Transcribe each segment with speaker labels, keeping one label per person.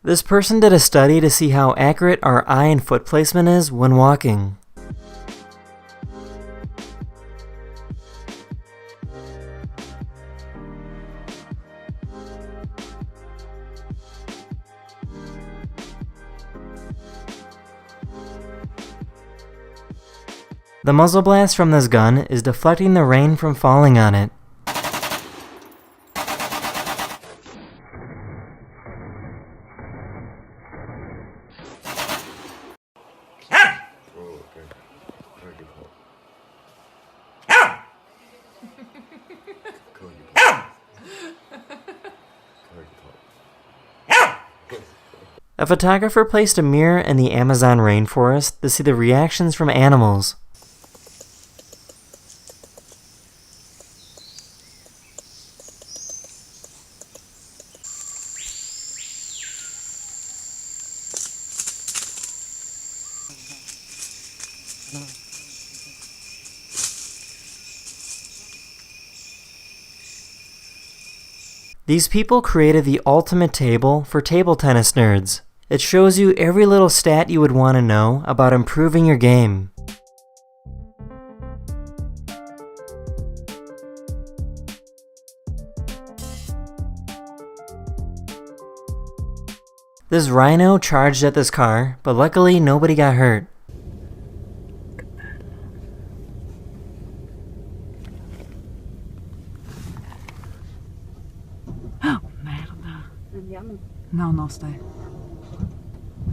Speaker 1: This person did a study to see how accurate our eye and foot placement is when walking. The muzzle blast from this gun is deflecting the rain from falling on it. A photographer placed a mirror in the Amazon rainforest to see the reactions from animals. These people created the ultimate table for table tennis nerds. It shows you every little stat you would want to know about improving your game. This rhino charged at this car, but luckily nobody got hurt.
Speaker 2: No, stay.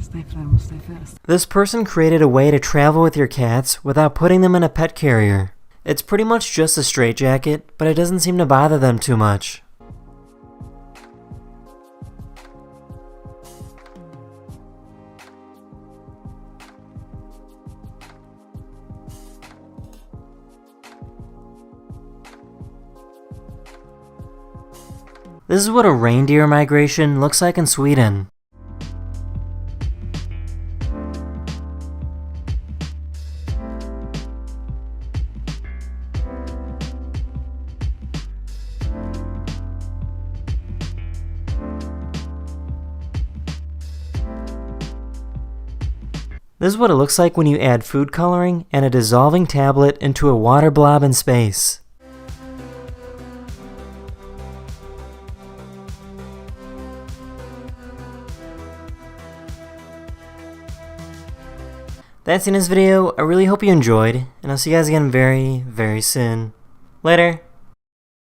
Speaker 2: Stay firm, stay fast.
Speaker 1: This person created a way to travel with your cats without putting them in a pet carrier. It's pretty much just a straitjacket, but it doesn't seem to bother them too much. This is what a reindeer migration looks like in Sweden. This is what it looks like when you add food coloring and a dissolving tablet into a water blob in space. That's the end of this video. I really hope you enjoyed, and I'll see you guys again very, very soon. Later!